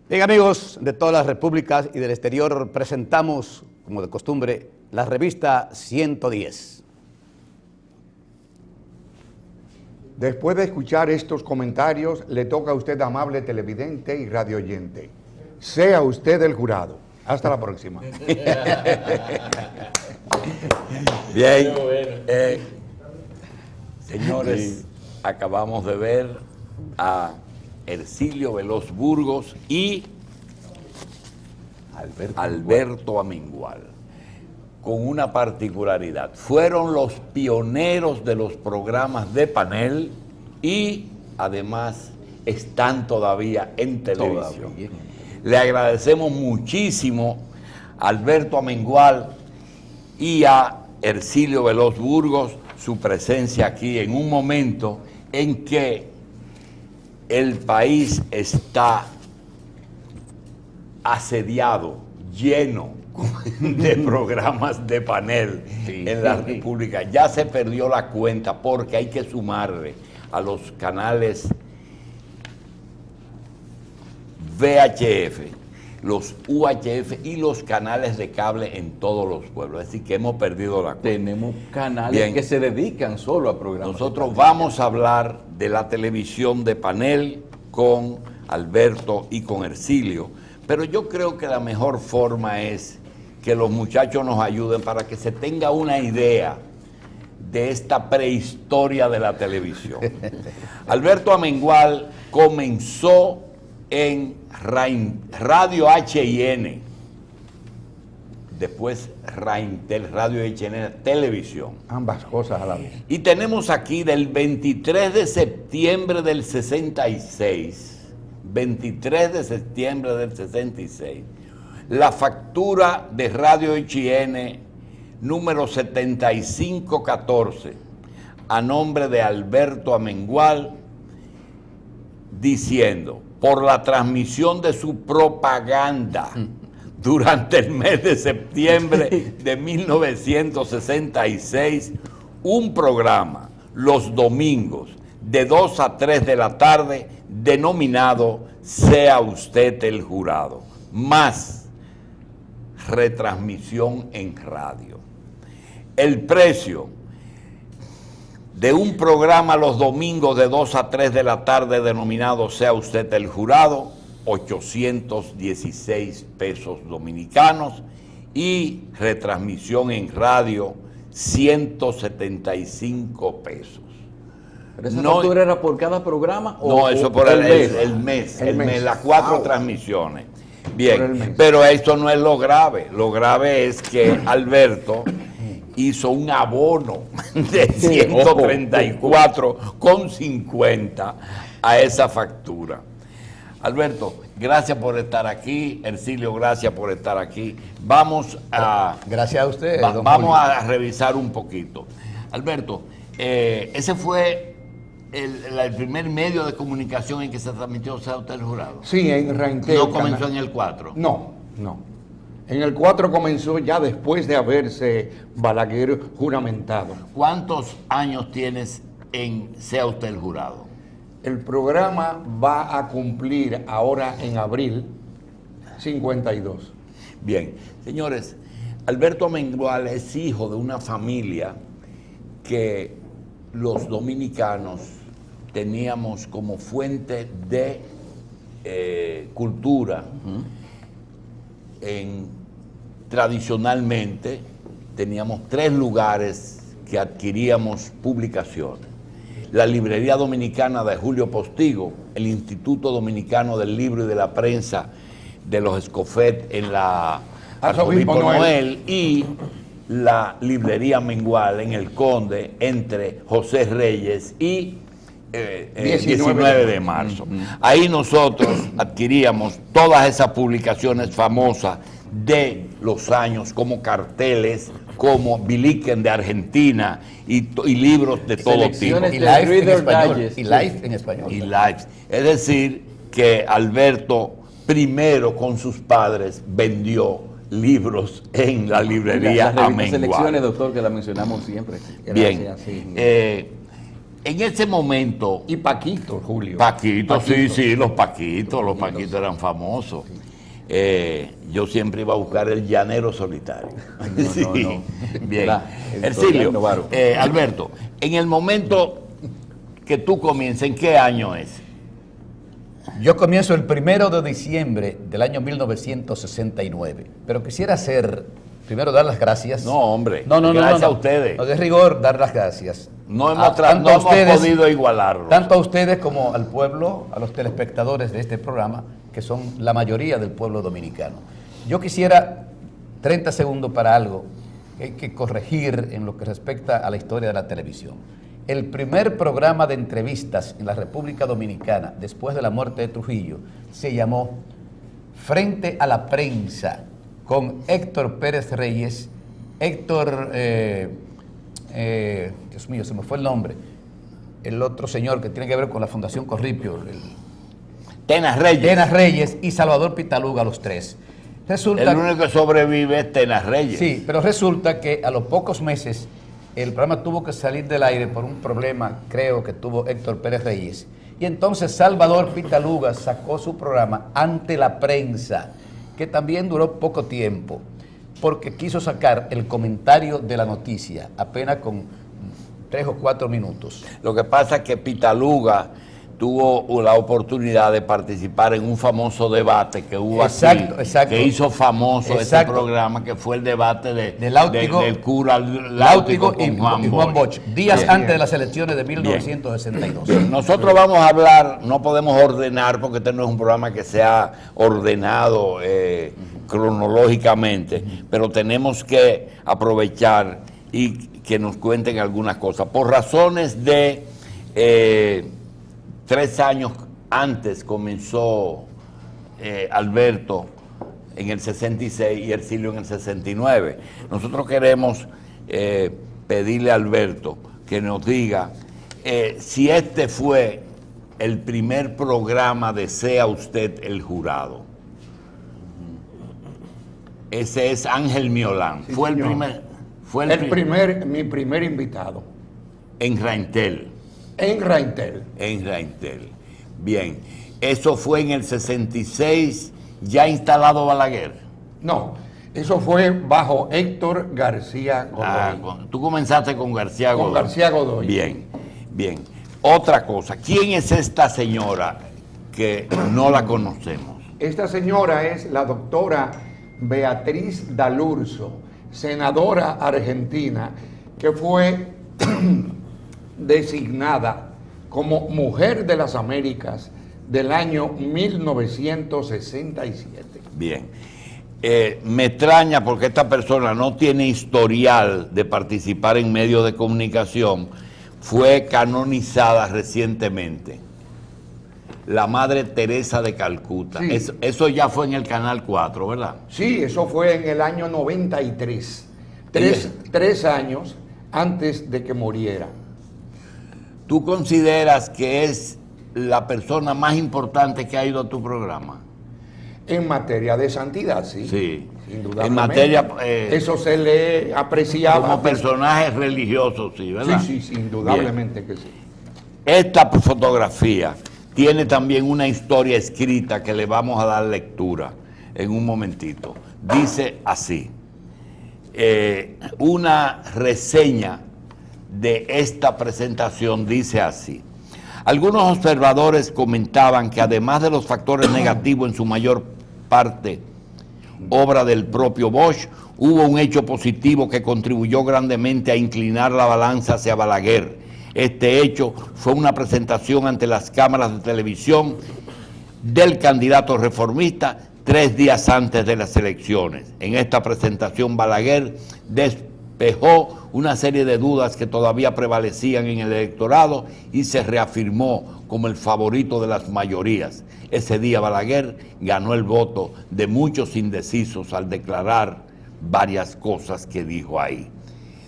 Bien, amigos de todas las repúblicas y del exterior, presentamos, como de costumbre, la revista 110. Después de escuchar estos comentarios, le toca a usted, amable televidente y radioyente. Sea usted el jurado. Hasta la próxima. Bien, señores, acabamos de ver a Hercilio Veloz Burgos y Alberto Amengual, con una particularidad. Fueron los pioneros de los programas de panel y además están todavía en televisión. Le agradecemos muchísimo a Alberto Amengual y a Hercilio Veloz Burgos su presencia aquí en un momento en que el país está asediado, lleno de programas de panel en la República. Ya se perdió la cuenta porque hay que sumarle a los canales VHF, los UHF y los canales de cable en todos los pueblos. Es decir, que hemos perdido la cuenta. Tenemos canales que se dedican solo a programas. Nosotros vamos a hablar de la televisión de panel con Alberto y con Hercilio, pero yo creo que la mejor forma es que los muchachos nos ayuden para que se tenga una idea de esta prehistoria de la televisión. Alberto Amengual comenzó en Radio HIN, después Raintel, Radio HIN Televisión. Ambas cosas a la vez. Y tenemos aquí del 23 de septiembre del 66, 23 de septiembre del 66, la factura de Radio HIN número 7514 a nombre de Alberto Amengual, diciendo: por la transmisión de su propaganda durante el mes de septiembre de 1966, un programa los domingos de 2 a 3 de la tarde denominado Sea Usted el Jurado, más retransmisión en radio. El precio de un programa los domingos de 2 a 3 de la tarde denominado Sea Usted el Jurado, 816 pesos dominicanos, y retransmisión en radio, 175 pesos. ¿Pero esa factura era por cada programa? No, eso por el mes, las 4 transmisiones. Bien, pero esto no es lo grave. Lo grave es que Alberto hizo un abono de 134,50 a esa factura. Alberto, gracias por estar aquí. Hercilio, gracias por estar aquí. Vamos a... Gracias a usted. Vamos a revisar un poquito. Alberto, ese fue el primer medio de comunicación en que se transmitió Sea Usted el Jurado. Sí, en Raintel. ¿No comenzó en el 4? No. En el 4 comenzó ya después de haberse Balaguer juramentado. ¿Cuántos años tienes en Sea Usted el Jurado? El programa va a cumplir ahora en abril 52. Bien, señores, Alberto Amengual es hijo de una familia que los dominicanos teníamos como fuente de cultura. Tradicionalmente teníamos 3 lugares que adquiríamos publicaciones: la Librería Dominicana de Julio Postigo, el Instituto Dominicano del Libro y de la Prensa de los Escofet en la Arzobispo Noel, y la Librería Amengual en el Conde entre José Reyes y 19 de marzo. Ahí nosotros adquiríamos todas esas publicaciones famosas de los años, como carteles, como Biliken de Argentina y libros de todo tipo. Y Life en español. Y Life en español. Y Life. Es decir, que Alberto primero con sus padres vendió libros en la librería Amengual. Selecciones, doctor, que la mencionamos siempre. Bien. Sí. En ese momento... Y Paquito, Julio. Paquito, sí, los Paquitos eran famosos. Yo siempre iba a buscar el llanero solitario. No. Bien. Ercilio, Alberto, en el momento que tú comienzas, ¿en qué año es? Yo comienzo el 1 de diciembre del año 1969, pero quisiera primero dar las gracias. No, hombre, no, gracias a ustedes. No, de rigor, dar las gracias. No hemos podido igualarlo. Tanto a ustedes como al pueblo, a los telespectadores de este programa, que son la mayoría del pueblo dominicano. Yo quisiera 30 segundos para algo que hay que corregir en lo que respecta a la historia de la televisión. El primer programa de entrevistas en la República Dominicana, después de la muerte de Trujillo, se llamó Frente a la Prensa, con Héctor Pérez Reyes, Dios mío, se me fue el nombre, el otro señor que tiene que ver con la Fundación Corripio, Tenas Reyes. Tenas Reyes y Salvador Pitaluga, los tres. El único que sobrevive es Tenas Reyes. Sí, pero resulta que a los pocos meses el programa tuvo que salir del aire por un problema, creo que tuvo Héctor Pérez Reyes. Y entonces Salvador Pitaluga sacó su programa Ante la Prensa, que también duró poco tiempo, porque quiso sacar el comentario de la noticia, apenas con 3 o 4 minutos. Lo que pasa es que Pitaluga tuvo la oportunidad de participar en un famoso debate que hubo exacto, que hizo famoso ese programa, que fue el debate del cura Láutigo y Juan Bosch, días antes de las elecciones de 1962. Bien. Nosotros vamos a hablar, no podemos ordenar, porque este no es un programa que sea ordenado cronológicamente, pero tenemos que aprovechar y que nos cuenten algunas cosas. Por razones de 3 años antes comenzó Alberto en el 66 y Ercilio en el 69. Nosotros queremos pedirle a Alberto que nos diga si este fue el primer programa de Sea Usted el Jurado. Ese es Ángel Miolán. Sí, fue señor. Mi primer invitado. En Raintel. En Raintel. En Raintel. Bien. Eso fue en el 66, ya instalado Balaguer. No, eso fue bajo Héctor García Godoy. Tú comenzaste con García Godoy. Con García Godoy. Bien, bien. Otra cosa, ¿quién es esta señora que no la conocemos? Esta señora es la doctora Beatriz Dalurzo, senadora argentina, que fue designada como Mujer de las Américas del año 1967. Bien. Me extraña porque esta persona no tiene historial de participar en medios de comunicación. Fue canonizada recientemente. La Madre Teresa de Calcuta. Sí. Eso ya fue en el Canal 4, ¿verdad? Sí, eso fue en el año 93. 3 años antes de que muriera. ¿Tú consideras que es la persona más importante que ha ido a tu programa? En materia de santidad, sí. Sí. Indudablemente. En materia... eso se le apreciaba. Como personaje religioso, sí, ¿verdad? Sí, indudablemente. Bien. Que sí. Esta fotografía tiene también una historia escrita que le vamos a dar lectura en un momentito. Dice así, una reseña de esta presentación dice así: algunos observadores comentaban que además de los factores negativos, en su mayor parte obra del propio Bosch, hubo un hecho positivo que contribuyó grandemente a inclinar la balanza hacia Balaguer. Este hecho fue una presentación ante las cámaras de televisión del candidato reformista 3 días antes de las elecciones. En esta presentación Balaguer despejó una serie de dudas que todavía prevalecían en el electorado y se reafirmó como el favorito de las mayorías. Ese día Balaguer ganó el voto de muchos indecisos al declarar varias cosas que dijo ahí.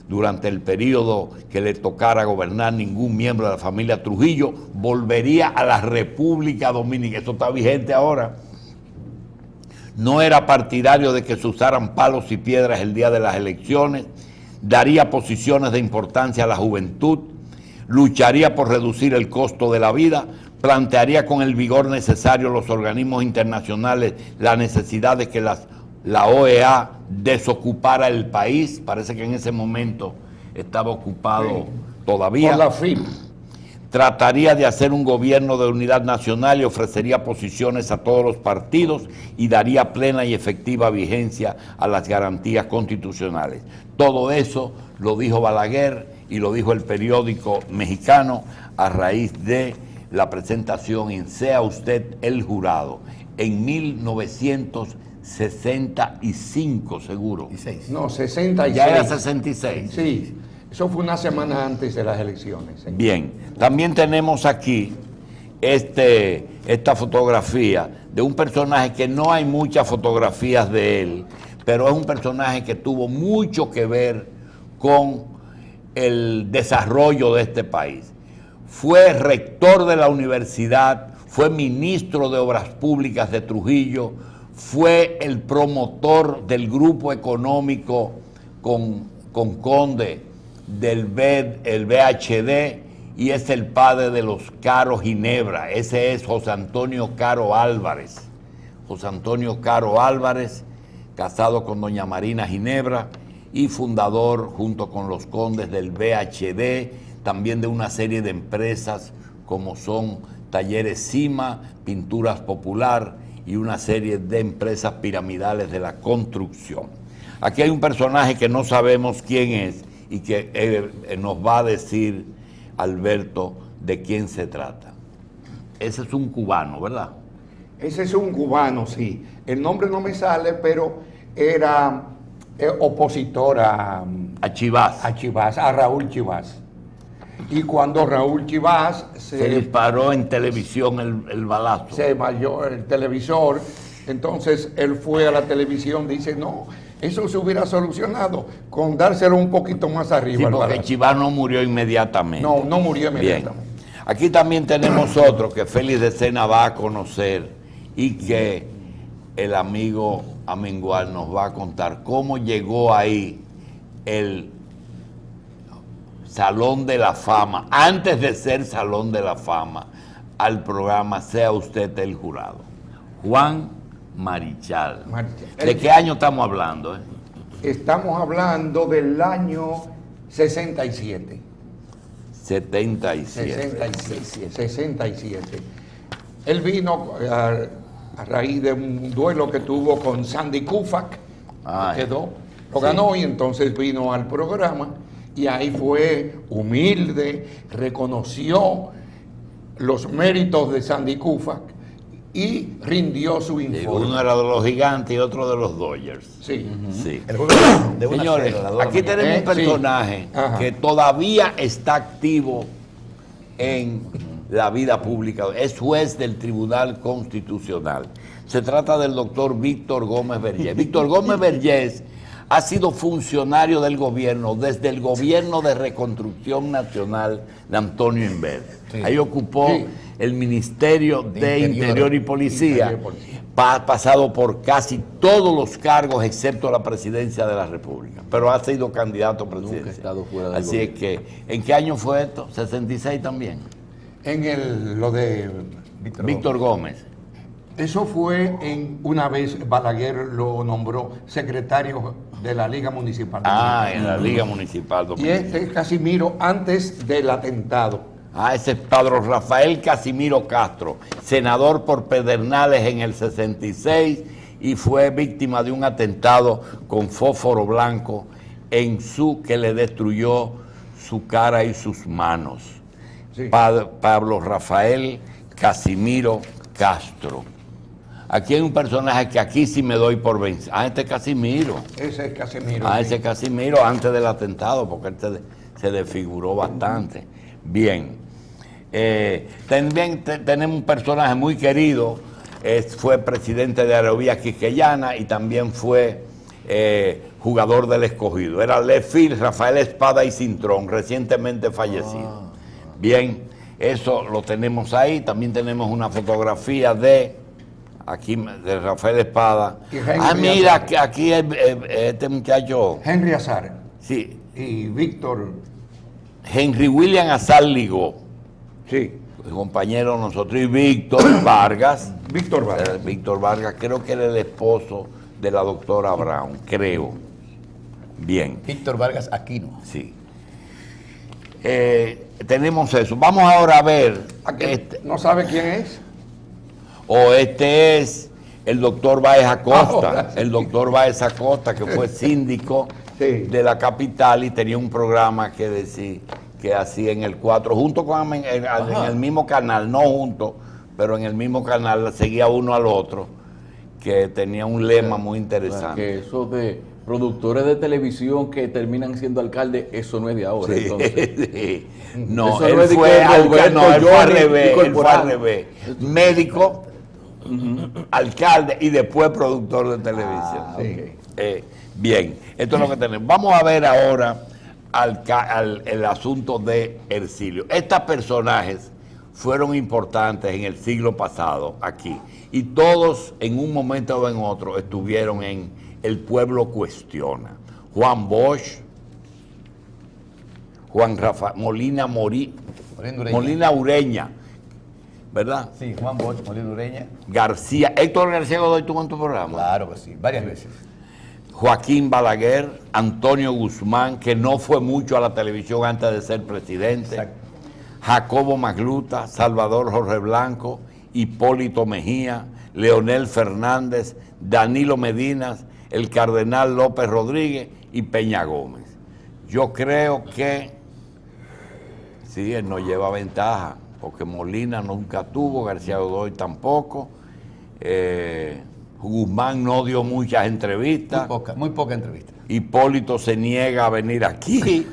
Durante el periodo que le tocara gobernar, ningún miembro de la familia Trujillo volvería a la República Dominicana. Eso está vigente ahora. No era partidario de que se usaran palos y piedras el día de las elecciones. Daría posiciones de importancia a la juventud. lucharía por reducir el costo de la vida, plantearía con el vigor necesario los organismos internacionales la necesidad de que la OEA desocupara el país. Parece que en ese momento estaba ocupado todavía. Por la FIP. Trataría de hacer un gobierno de unidad nacional y ofrecería posiciones a todos los partidos y daría plena y efectiva vigencia a las garantías constitucionales. Todo eso lo dijo Balaguer y lo dijo el periódico mexicano a raíz de la presentación en Sea Usted el Jurado en 1965, seguro. No, 66. Ya era 66. Sí, eso fue una semana antes de las elecciones. ¿Sí? Bien, también tenemos aquí esta fotografía de un personaje que no hay muchas fotografías de él, pero es un personaje que tuvo mucho que ver con el desarrollo de este país. Fue rector de la universidad, fue ministro de Obras Públicas de Trujillo, fue el promotor del grupo económico con Conde del el BHD y es el padre de los Caro Ginebra. Ese es José Antonio Caro Álvarez. José Antonio Caro Álvarez, casado con doña Marina Ginebra y fundador junto con los Condes del BHD, también de una serie de empresas como son Talleres Cima, Pinturas Popular y una serie de empresas piramidales de la construcción. Aquí hay un personaje que no sabemos quién es y que nos va a decir Alberto de quién se trata. Ese es un cubano, ¿verdad? Ese es un cubano, sí. El nombre no me sale, pero era opositor a Chivás. A Chivás, a Raúl Chivás. Y cuando Raúl Chivás se disparó en televisión el balazo. Se desmayó el televisor, entonces él fue a la televisión, dice, no, eso se hubiera solucionado con dárselo un poquito más arriba. Sí, porque Chivás no murió inmediatamente. No, no murió inmediatamente. Bien. Aquí también tenemos otro que Félix de Sena va a conocer y que el amigo Amengual nos va a contar cómo llegó ahí el Salón de la Fama, antes de ser Salón de la Fama, al programa Sea Usted el Jurado. Juan Marichal. ¿De qué año estamos hablando? Estamos hablando del año 67. 67. Él vino a raíz de un duelo que tuvo con Sandy Koufax, quedó, lo ganó y entonces vino al programa y ahí fue humilde, reconoció los méritos de Sandy Koufax y rindió su informe. Uno era de los Gigantes y otro de los Dodgers. Sí. Sí. De Señores, aquí tenemos un personaje que todavía está activo en la vida pública. Es juez del Tribunal Constitucional. Se trata del doctor Víctor Gómez Vergés. Víctor Gómez Vergés ha sido funcionario del gobierno desde el gobierno de Reconstrucción Nacional de Antonio Inver. Sí. Ahí ocupó el Ministerio de Interior y Policía, ha pasado por casi todos los cargos excepto la presidencia de la República, pero ha sido candidato a presidencia. Nunca ha estado fuera del Así es que, ¿en qué año fue esto? ¿66 también? En lo de Víctor Gómez. Eso fue una vez Balaguer lo nombró secretario de la Liga Municipal. En la Liga Municipal Dominicana. Y este es Casimiro antes del atentado. Ese es Pedro Rafael Casimiro Castro, senador por Pedernales en el 66 y fue víctima de un atentado con fósforo blanco que le destruyó su cara y sus manos. Sí. Pablo Rafael Casimiro Castro. Aquí hay un personaje que aquí sí me doy por vencido. Este es Casimiro. Ese es Casimiro. Ese es Casimiro antes del atentado, porque él se desfiguró bastante. Bien. También tenemos un personaje muy querido. Fue presidente de Aerovías Quisqueyana y también fue jugador del Escogido. Era Lefil Rafael Espada y Cintrón, recientemente fallecido. Bien, eso lo tenemos ahí. También tenemos una fotografía de Rafael Espada. Mira, aquí este muchacho. Henry Azar. Sí. Y Víctor. Henry William Azal Ligó, Sí, compañero de nosotros, y Víctor Vargas. Víctor Vargas. Víctor Vargas, creo que era el esposo de la doctora Brown, creo. Bien, Víctor Vargas Aquino. sí. Tenemos eso. Vamos ahora a ver. ¿No sabe quién es? Este es el doctor Báez Acosta. Ahora sí. El doctor Báez Acosta, que fue síndico Sí. de la capital y tenía un programa que hacía en el 4, junto con en el mismo canal, no junto, pero en el mismo canal, seguía uno al otro, que tenía un lema muy interesante. Que eso de productores de televisión que terminan siendo alcaldes, eso no es de ahora. Sí, Entonces, sí. No, eso él no es de fue que alcalde, Roberto, no, él fue al Johnny y revés, él fue Corporal. al revés. Médico, alcalde y después productor de televisión. ok. Bien, esto es lo que tenemos. Vamos a ver ahora el asunto de Ercilio. Estos personajes fueron importantes en el siglo pasado aquí y todos en un momento o en otro estuvieron en El Pueblo Cuestiona. Juan Bosch, Juan Rafael Molina Molina Ureña, ¿verdad? Sí, Juan Bosch, Molina Ureña. García, Héctor García Godoy tuvo en tu programa. Claro que sí, varias veces. Joaquín Balaguer, Antonio Guzmán, que no fue mucho a la televisión antes de ser presidente, Exacto. Jacobo Magluta, Salvador Jorge Blanco, Hipólito Mejía, Leonel Fernández, Danilo Medinas, el Cardenal López Rodríguez y Peña Gómez. Yo creo que sí, él nos lleva ventaja, porque Molina nunca tuvo, García Godoy tampoco, Guzmán no dio muchas entrevistas. Muy poca entrevista. Hipólito se niega a venir aquí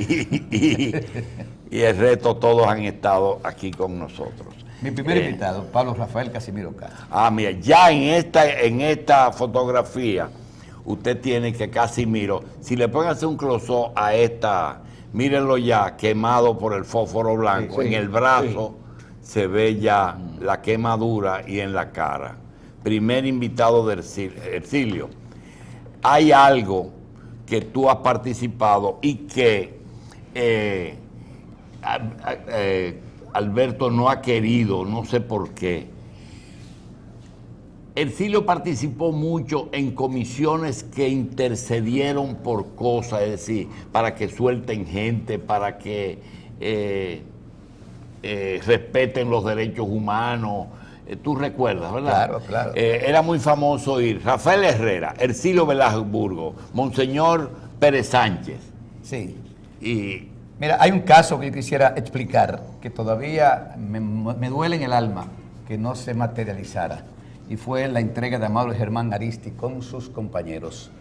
y el resto todos han estado aquí con nosotros. Mi primer invitado, Pablo Rafael Casimiro Castro. Mira, ya en esta fotografía, usted tiene que Casimiro, si le pueden hacer un close-up a esta, mírenlo ya, quemado por el fósforo blanco, Sí, en el brazo se ve ya la quemadura y en la cara. Primer invitado de Ercilio. Hay algo que tú has participado y que Alberto no ha querido, no sé por qué. Ercilio participó mucho en comisiones que intercedieron por cosas, es decir, para que suelten gente, para que respeten los derechos humanos. Tú recuerdas, ¿verdad? Claro, claro. Era muy famoso ir Rafael Herrera, Ercilio Velasburgo, Monseñor Pérez Sánchez. Sí. Y Mira, hay un caso que yo quisiera explicar que todavía me duele en el alma que no se materializara, y fue la entrega de Amado Germán Aristi con sus compañeros.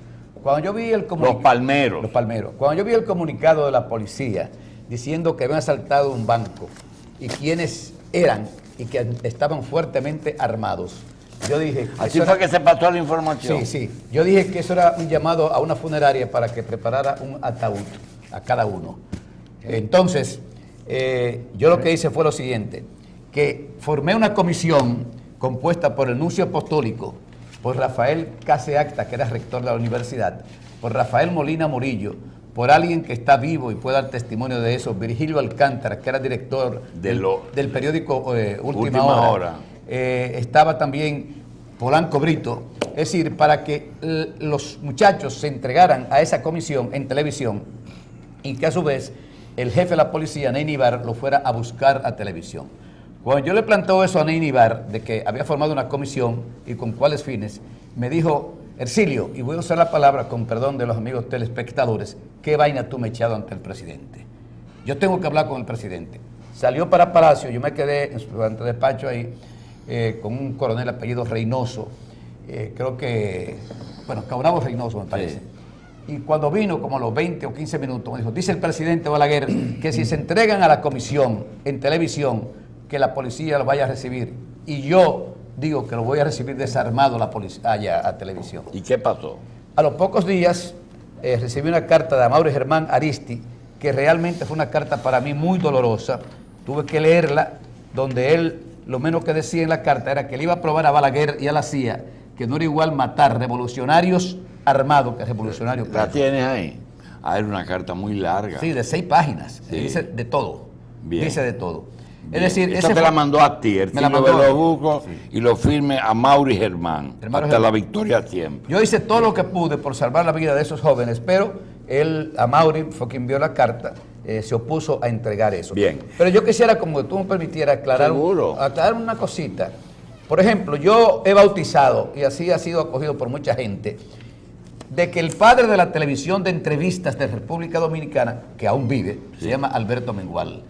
Cuando yo vi el Los Palmeros. Los Palmeros. Cuando yo vi el comunicado de la policía diciendo que habían asaltado un banco y quiénes eran y que estaban fuertemente armados, yo dije... así fue que se pasó la información. Sí, sí. Yo dije que eso era un llamado a una funeraria para que preparara un ataúd a cada uno. Entonces, yo lo que hice fue lo siguiente, que formé una comisión compuesta por el nuncio apostólico, por Rafael Caseacta, que era rector de la universidad, por Rafael Molina Murillo, por alguien que está vivo y puede dar testimonio de eso, Virgilio Alcántara, que era director del periódico Última Hora. Estaba también Polanco Brito, es decir, para que los muchachos se entregaran a esa comisión en televisión y que a su vez el jefe de la policía, Ney Nibar, lo fuera a buscar a televisión. Cuando yo le planteo eso a Ney Nibar, de que había formado una comisión y con cuáles fines, me dijo: Ercilio, y voy a usar la palabra con perdón de los amigos telespectadores, ¿qué vaina tú me echado ante el presidente? Yo tengo que hablar con el presidente. Salió para Palacio, yo me quedé en su despacho ahí con un coronel apellido Reynoso, creo que, bueno, Cabravo Reynoso me parece. Sí. Y cuando vino, como a los 20 o 15 minutos, me dijo: dice el presidente Balaguer que si se entregan a la comisión en televisión, que la policía lo vaya a recibir. Y yo digo que lo voy a recibir desarmado la policía allá a televisión. ¿Y qué pasó? A los pocos días recibí una carta de Amado Germán Aristi, que realmente fue una carta para mí muy dolorosa. Tuve que leerla, donde él, lo menos que decía en la carta era que le iba a probar a Balaguer y a la CIA que no era igual matar revolucionarios armados que revolucionarios. ¿La tienes ahí? Ah, era una carta muy larga. Sí, de 6 páginas. Sí. Dice de todo. Bien. Dice de todo. Bien. Es decir, esa te la mandó a ti, me la mandó. lo busco y lo firme a Mauri Germán. Hermano hasta Germán. la victoria siempre. Yo hice todo lo que pude por salvar la vida de esos jóvenes, pero a Mauri fue quien vio la carta, se opuso a entregar eso. Bien. Pero yo quisiera, como tú me permitieras, aclarar una cosita. Por ejemplo, yo he bautizado, y así ha sido acogido por mucha gente, de que el padre de la televisión de entrevistas de República Dominicana, que aún vive, se llama Alberto Mengual.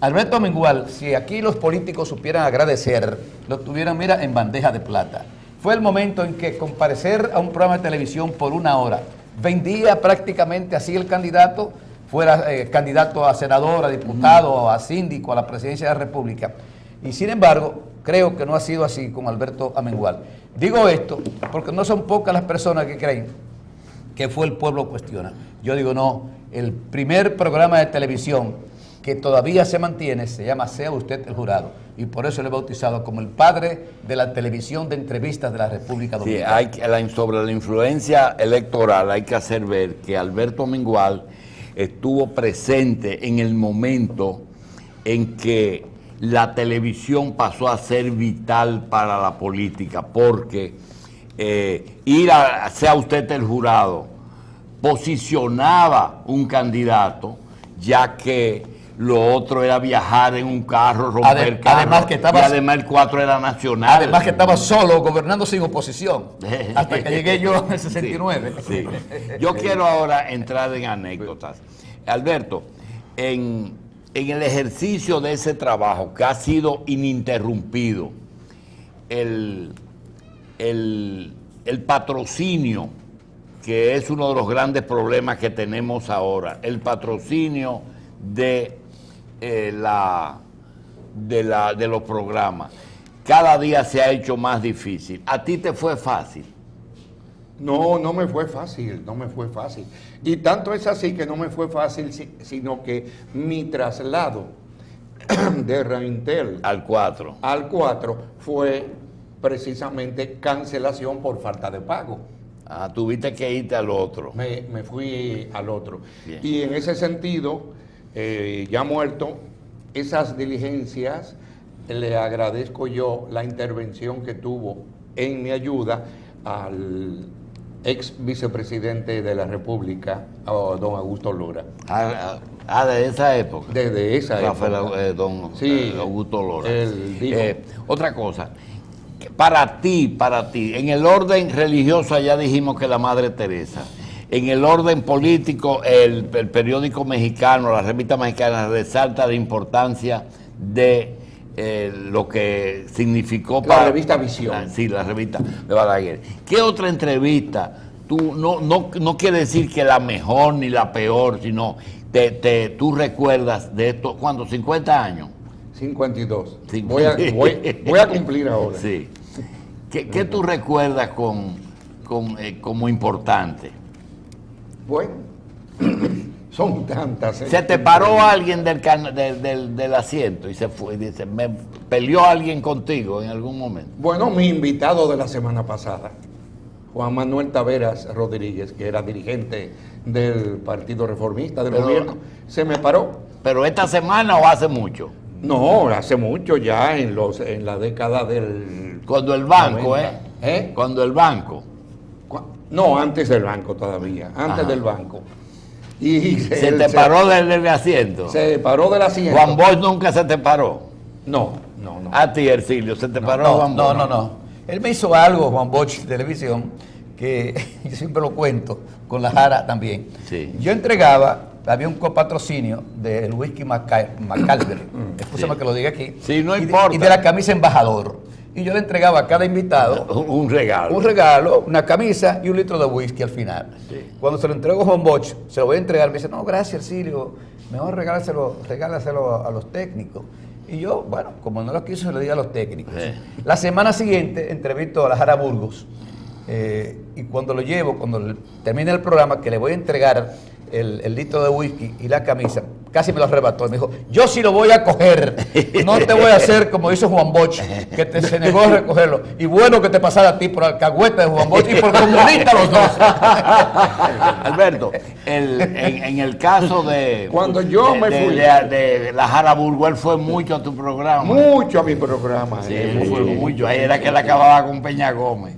Alberto Mengual, si aquí los políticos supieran agradecer, lo tuvieran, mira, en bandeja de plata. Fue el momento en que comparecer a un programa de televisión por 1 hora vendía prácticamente así el candidato, fuera candidato a senador, a diputado, a síndico, a la presidencia de la República. Y sin embargo, creo que no ha sido así con Alberto Amengual. Digo esto porque no son pocas las personas que creen que fue el pueblo cuestiona. Yo digo no, el primer programa de televisión que todavía se mantiene se llama Sea Usted el Jurado, y por eso lo he bautizado como el padre de la televisión de entrevistas de la República Dominicana. Sí, sobre la influencia electoral hay que hacer ver que Alberto Mengual estuvo presente en el momento en que la televisión pasó a ser vital para la política, porque ir a Sea Usted el Jurado posicionaba un candidato, ya que lo otro era viajar en un carro, romper carros, además que estaba, y además el 4 era nacional. Además que estaba solo, gobernando sin oposición, hasta que llegué yo en el 69. Sí, sí. Yo quiero ahora entrar en anécdotas. Alberto, en el ejercicio de ese trabajo que ha sido ininterrumpido, el patrocinio, que es uno de los grandes problemas que tenemos ahora, el patrocinio de los programas, cada día se ha hecho más difícil. ¿A ti te fue fácil? No, no me fue fácil, no me fue fácil. Y tanto es así que no me fue fácil, sino que mi traslado de Reintel al 4 fue precisamente cancelación por falta de pago. Ah, tuviste que irte al otro. Me fui al otro. Bien. Y en ese sentido, ya muerto, esas diligencias, le agradezco yo la intervención que tuvo en mi ayuda al ex vicepresidente de la República, don Augusto Lora. De esa época. Desde esa Rafael, época. don Sí, Augusto Lora. él dijo. Otra cosa, para ti, en el orden religioso ya dijimos que la Madre Teresa. En el orden político, el periódico mexicano, la revista mexicana, resalta la importancia de lo que significó la revista Visión. Sí, la revista de Balaguer. ¿Qué otra entrevista? Tú no quiere decir que la mejor ni la peor, sino tú recuerdas de esto, ¿cuándo? ¿50 años? 52. Sí. Voy a cumplir ahora. Sí. ¿Qué tú recuerdas como importante? Bueno, son tantas. Se te paró alguien del asiento y se fue. Dice, ¿me peleó alguien contigo en algún momento? Bueno, mi invitado de la semana pasada, Juan Manuel Taveras Rodríguez, que era dirigente del Partido Reformista del gobierno, se me paró. ¿Pero esta semana o hace mucho? No, hace mucho ya, en la década del... Cuando el banco, 90. Cuando el banco. No, antes del banco todavía, antes del banco. Y ¿Se te paró del asiento? Se paró del asiento. ¿Juan Bosch nunca se te paró? No. A ti, Ercilio, ¿se te paró Juan Bosch? No. Él me hizo algo, Juan Bosch, de televisión, que yo siempre lo cuento, con la Jara también. Sí. Yo entregaba, había un copatrocinio del whisky Macalver, escúchame que lo diga aquí. Sí, no importa. Y de la camisa embajador. Y yo le entregaba a cada invitado un regalo. Un regalo, una camisa y un litro de whisky al final. Sí. Cuando se lo entrego a Juan Bosch, se lo voy a entregar, me dice, no, gracias, Silvio, mejor regálaselo a los técnicos. Y yo, bueno, como no lo quiso, se lo di a los técnicos. Sí. La semana siguiente entrevisto a la Jara Burgos, y cuando lo llevo, cuando termine el programa, que le voy a entregar el litro de whisky y la camisa, casi me lo arrebató. Me dijo, yo sí lo voy a coger, no te voy a hacer como hizo Juan Bosch, que se negó a recogerlo. Y bueno que te pasara a ti por alcahueta de Juan Bosch y por comunista los dos. Alberto, en el caso de... Cuando yo me fui... De la Jara Burgo, él fue mucho a tu programa. Mucho a mi programa. Sí, fue mucho. Ahí era que él acababa con Peña Gómez.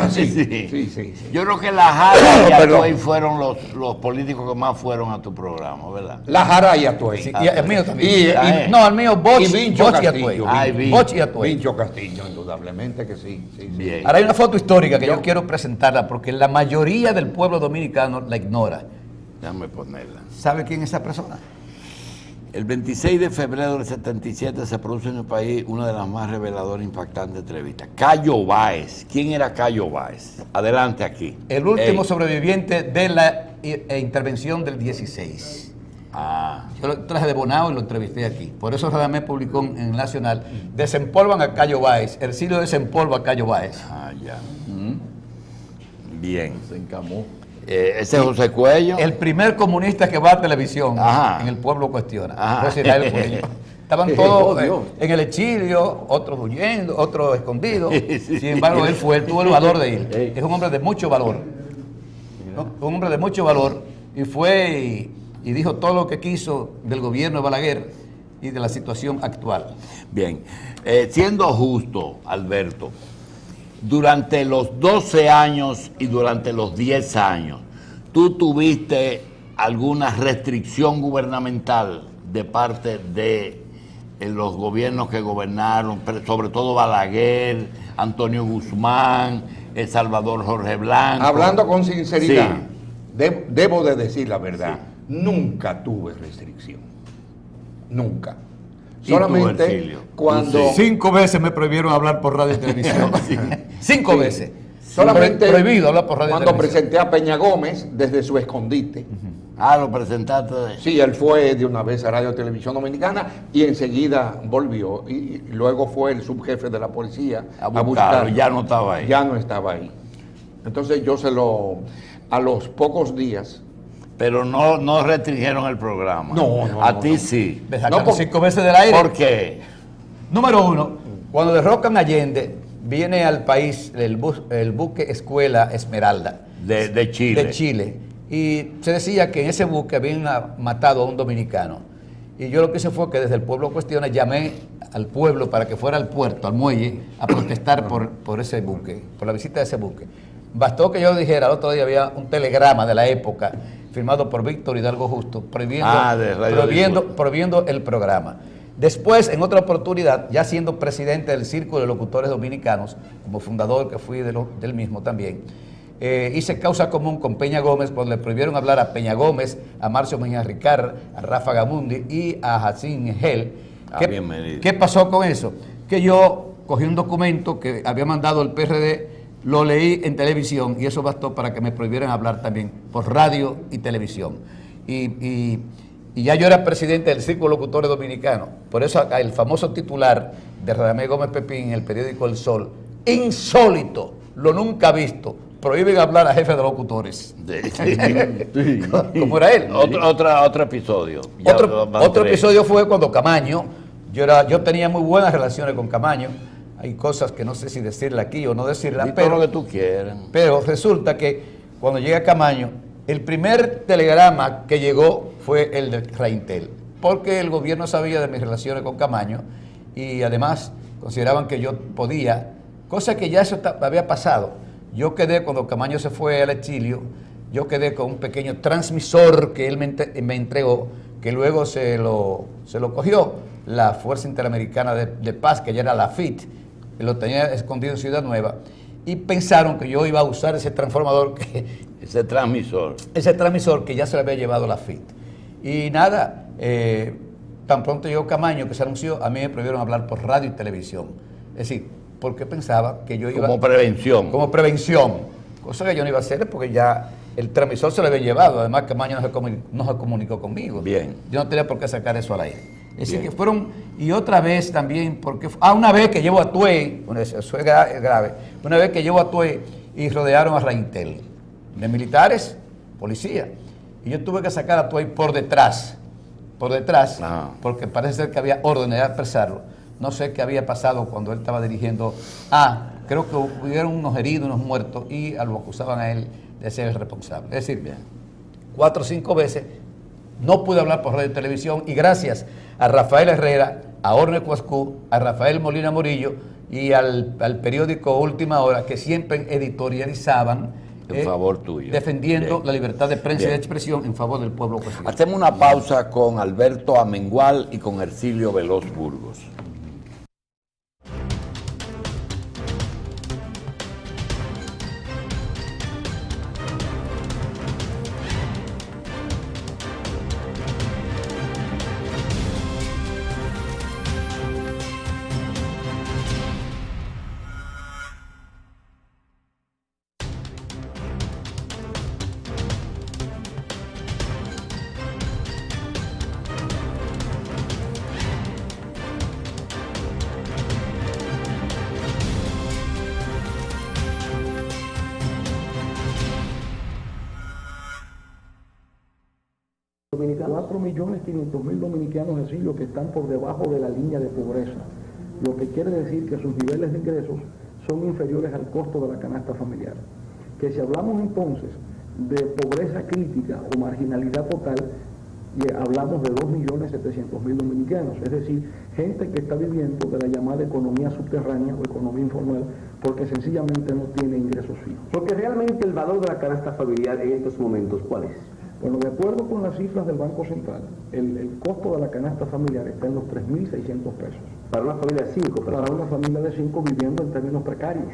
Sí. Yo creo que la Jara y Atuey fueron los políticos que más fueron a tu programa, ¿verdad? La Jara y Atuey. Sí, y el mío también. No, el mío Bosch, y Vincho Bosch y Castillo. Atuey. Bosch y Atuey. Vincho Castillo, indudablemente que sí. Bien. Ahora hay una foto histórica que yo quiero presentarla porque la mayoría del pueblo dominicano la ignora. Déjame ponerla. ¿Sabe quién es esa persona? El 26 de febrero del 77 se produce en el país una de las más reveladoras e impactantes entrevistas. Cayo Báez. ¿Quién era Cayo Báez? Adelante aquí. El último sobreviviente de la intervención del 16. Yo lo traje de Bonao y lo entrevisté aquí. Por eso Radamés publicó en Nacional, desempolvan a Cayo Báez. Ercilio desempolva a Cayo Báez. Ya. Bien. Se encamó. Ese es José Cuello. El primer comunista que va a televisión Ajá. en el pueblo cuestiona. Ajá. José Israel Cuello. Estaban todos en el exilio, otros huyendo, otros escondidos. Sí. Sin embargo, él tuvo el valor de ir. Es un hombre de mucho valor. ¿No? Un hombre de mucho valor. Y fue y dijo todo lo que quiso del gobierno de Balaguer y de la situación actual. Bien. Siendo justo, Alberto, durante los 12 años y durante los 10 años, ¿tú tuviste alguna restricción gubernamental de parte de los gobiernos que gobernaron, sobre todo Balaguer, Antonio Guzmán, El Salvador Jorge Blanco? Hablando con sinceridad, Sí. debo de decir la verdad, nunca tuve restricción. Nunca. ¿Y tú, Solamente Ercilio? cuando... 5 veces me prohibieron hablar por radio y televisión. 5 veces. Solamente prohibido hablar por radio y cuando televisión. presenté a Peña Gómez desde su escondite. Lo presentaste. Sí, él fue de una vez a Radio Televisión Dominicana y enseguida volvió. Y luego fue el subjefe de la policía A buscarlo, ya no estaba ahí. Ya no estaba ahí. Entonces yo a los pocos días... Pero no restringieron el programa. No, A ti no. sí. Me sacaron No, 5 veces del aire. ¿Por qué? Número 1, cuando derrocan a Allende, viene al país el buque Escuela Esmeralda De Chile. de Chile. Y se decía que en ese buque habían matado a un dominicano. Y yo lo que hice fue que desde el pueblo Cuestiona llamé al pueblo para que fuera al puerto, al muelle, a protestar por ese buque, por la visita de ese buque. Bastó que yo dijera, el otro día había un telegrama de la época firmado por Víctor Hidalgo Justo prohibiendo el programa. Después, en otra oportunidad, ya siendo presidente del Círculo de Locutores Dominicanos, como fundador que fui del mismo también, hice causa común con Peña Gómez cuando le prohibieron hablar a Peña Gómez, a Marcio Mejía Ricard, a Rafa Gamundi y a Jacín Gel. ¿Qué pasó con eso? Que yo cogí un documento que había mandado el PRD, lo leí en televisión y eso bastó para que me prohibieran hablar también por radio y televisión. Y ya yo era presidente del Círculo de Locutores Dominicanos. Por eso acá el famoso titular de Radamés Gómez Pepín en el periódico El Sol, insólito, lo nunca visto, prohíben hablar a jefe de locutores. ¿Cómo era él? Otro episodio. Otro episodio fue cuando Camaño, yo tenía muy buenas relaciones con Camaño. Hay cosas que no sé si decirla aquí o no decirla, pero lo que tú quieras. Pero resulta que cuando llega Camaño, el primer telegrama que llegó fue el de Reintel, porque el gobierno sabía de mis relaciones con Camaño y además consideraban que yo podía, cosa que ya eso había pasado. Yo quedé, cuando Camaño se fue al exilio, yo quedé con un pequeño transmisor que él me entregó, que luego se lo cogió la Fuerza Interamericana de Paz, que ya era la FIT, lo tenía escondido en Ciudad Nueva, y pensaron que yo iba a usar ese transformador, ese transmisor que ya se lo había llevado la FIT. Y nada, tan pronto llegó Camaño, que se anunció, a mí me prohibieron hablar por radio y televisión. Es decir, porque pensaba que yo iba... Como prevención. Como prevención, cosa que yo no iba a hacer porque ya el transmisor se lo había llevado, además Camaño no se comunicó conmigo. Bien. Yo no tenía por qué sacar eso al aire. Es decir, que fueron, y otra vez también, porque una vez que llevo a Tuey, bueno, eso es grave, una vez que llevo a Tuey y rodearon a Reintel, de militares, policía, y yo tuve que sacar a Tuey por detrás, por detrás, Ah. porque parece ser que había órdenes de apresarlo. No sé qué había pasado cuando él estaba dirigiendo. Creo que hubieron unos heridos, unos muertos, y lo acusaban a él de ser el responsable. Es decir, 4 o 5 veces no pude hablar por radio y televisión, y gracias a Rafael Herrera, a Orne Cuascú, a Rafael Molina Morillo y al periódico Última Hora, que siempre editorializaban en favor tuyo, defendiendo bien, la libertad de prensa y bien, de expresión en favor del pueblo cuestionado. Hacemos una pausa con Alberto Amengual y con Ercilio Veloz Burgos. Dominicanos, 4.500.000 dominicanos, Ercilio, que están por debajo de la línea de pobreza, lo que quiere decir que sus niveles de ingresos son inferiores al costo de la canasta familiar. Que si hablamos entonces de pobreza crítica o marginalidad total, hablamos de 2.700.000 dominicanos, es decir, gente que está viviendo de la llamada economía subterránea o economía informal porque sencillamente no tiene ingresos fijos. Porque realmente el valor de la canasta familiar en estos momentos, ¿cuál es? Bueno, de acuerdo con las cifras del Banco Central, el costo de la canasta familiar está en los 3.600 pesos. Para una familia de 5 personas. Para una familia de 5 viviendo en términos precarios.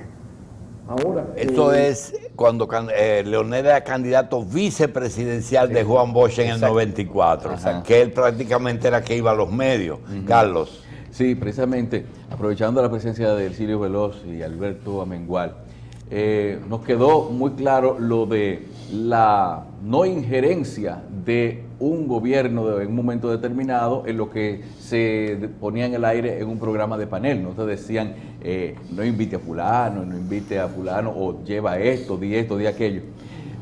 Ahora, Esto es cuando Leonel era candidato vicepresidencial de Juan Bosch en el 94, o sea, que él prácticamente era que iba a los medios. Carlos. Sí, precisamente, aprovechando la presencia de Ercilio Veloz y Alberto Amengual, nos quedó muy claro lo de la no injerencia de un gobierno en un momento determinado en lo que se ponía en el aire en un programa de panel. No te decían, no invite a fulano, no invite a fulano, o lleva esto, di aquello.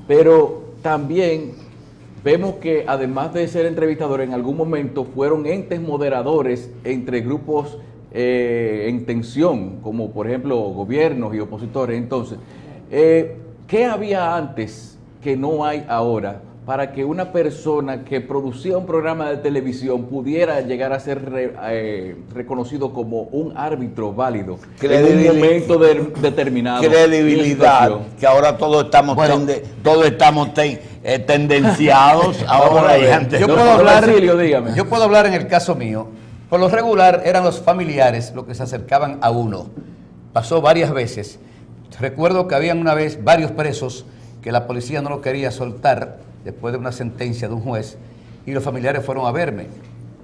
Pero también vemos que además de ser entrevistadores, en algún momento fueron entes moderadores entre grupos en tensión, como por ejemplo gobiernos y opositores. Entonces, ¿qué había antes que no hay ahora para que una persona que producía un programa de televisión pudiera llegar a ser reconocido como un árbitro válido en un momento determinado? Credibilidad, que ahora todos estamos, tendenciados. Ahora yo puedo hablar en el caso mío. Por lo regular eran los familiares los que se acercaban a uno. Pasó varias veces. Recuerdo que habían una vez varios presos que la policía no lo quería soltar después de una sentencia de un juez, y los familiares fueron a verme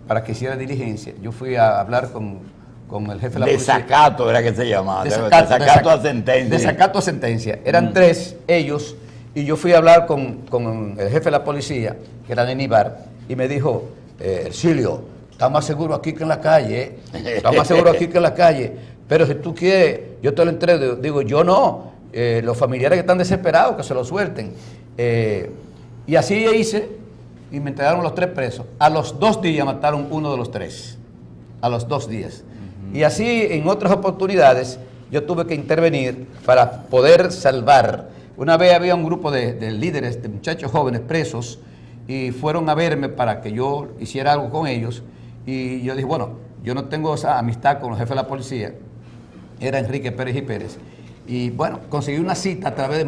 para que hiciera diligencia. Yo fui a hablar con el jefe de la policía. Desacato era que se llamaba. Desacato a sentencia. Desacato a sentencia. Eran 3 ellos, y yo fui a hablar con el jefe de la policía, que era Nenibar, y me dijo, Ercilio, está más seguro aquí que en la calle, está más seguro aquí que en la calle, pero si tú quieres, yo te lo entrego. Digo, yo no, los familiares que están desesperados, que se lo suelten. Y así hice, y me entregaron los 3 presos. A los 2 días mataron uno de los 3, a los 2 días. Y así en otras oportunidades yo tuve que intervenir para poder salvar. Una vez había un grupo de líderes, de muchachos jóvenes presos, y fueron a verme para que yo hiciera algo con ellos. Y yo dije, bueno, yo no tengo esa amistad con el jefe de la policía, era Enrique Pérez y Pérez. Y bueno, conseguí una cita a través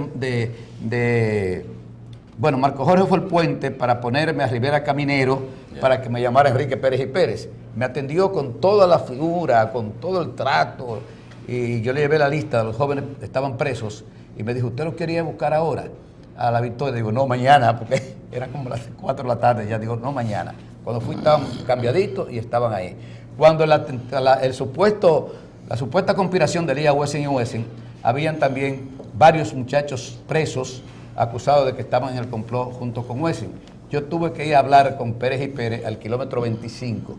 bueno, Marco Jorge fue el puente para ponerme a Rivera Caminero, para que me llamara Enrique Pérez y Pérez. Me atendió con toda la figura, con todo el trato, y yo le llevé la lista de los jóvenes que estaban presos, y me dijo, ¿usted lo quería buscar ahora a la Victoria? Digo, no, mañana, porque eran como las 4 de la tarde, ya digo, no, mañana. Cuando fui estaban cambiaditos y estaban ahí. Cuando la supuesta conspiración de Elías Wessing y Wessing, habían también varios muchachos presos acusados de que estaban en el complot junto con Wessing. Yo tuve que ir a hablar con Pérez y Pérez al kilómetro 25,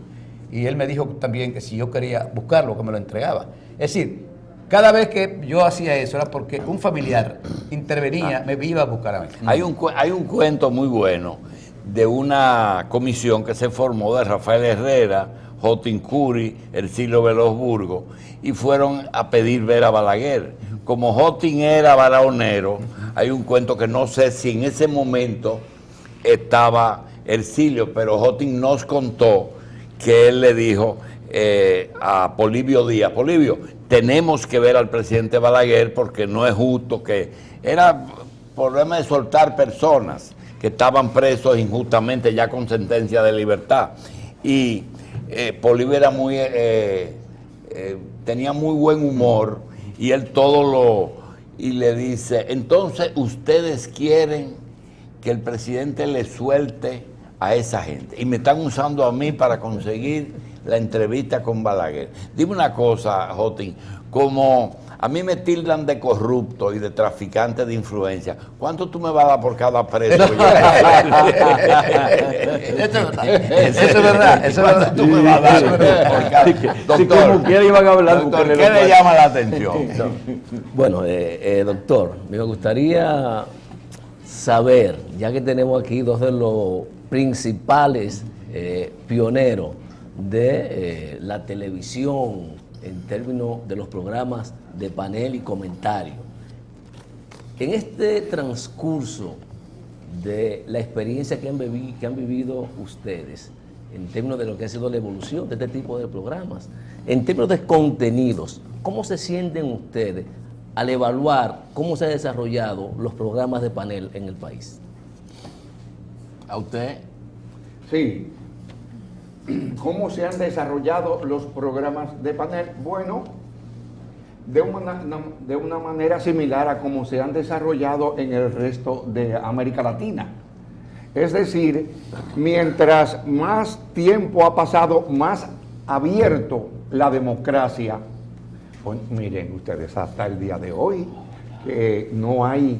y él me dijo también que si yo quería buscarlo, que me lo entregaba. Es decir, cada vez que yo hacía eso era porque un familiar intervenía, me iba a buscar a mí. Hay un cuento muy bueno de una comisión que se formó de Rafael Herrera, Jotin Curi, Ercilio Veloz Burgos, y fueron a pedir ver a Balaguer. Como Jotin era baraonero, hay un cuento que no sé si en ese momento estaba Ercilio, pero Jotin nos contó que él le dijo a Polibio Díaz: Polibio, tenemos que ver al presidente Balaguer porque no es justo que... Era problema de soltar personas que estaban presos injustamente ya con sentencia de libertad. Y Polibio era muy... tenía muy buen humor y él todo lo... Y le dice, entonces ustedes quieren que el presidente le suelte a esa gente y me están usando a mí para conseguir la entrevista con Balaguer. Dime una cosa, Jotin, como a mí me tildan de corrupto y de traficante de influencia, ¿cuánto tú me vas a dar por cada preso? Eso es verdad. ¿Cuánto tú me vas a dar por cada... Doctor, si como quiera iban a hablar, doctor, ¿qué le llama la atención? Bueno, doctor, me gustaría saber, ya que tenemos aquí dos de los principales pioneros de la televisión en términos de los programas de panel y comentario, en este transcurso de la experiencia que han vivido ustedes, en términos de lo que ha sido la evolución de este tipo de programas, en términos de contenidos, ¿cómo se sienten ustedes al evaluar cómo se han desarrollado los programas de panel en el país? ¿A usted? Sí. ¿Cómo se han desarrollado los programas de panel? Bueno, de una manera similar a cómo se han desarrollado en el resto de América Latina. Es decir, mientras más tiempo ha pasado, más abierto la democracia. Pues, miren ustedes, hasta el día de hoy, que no hay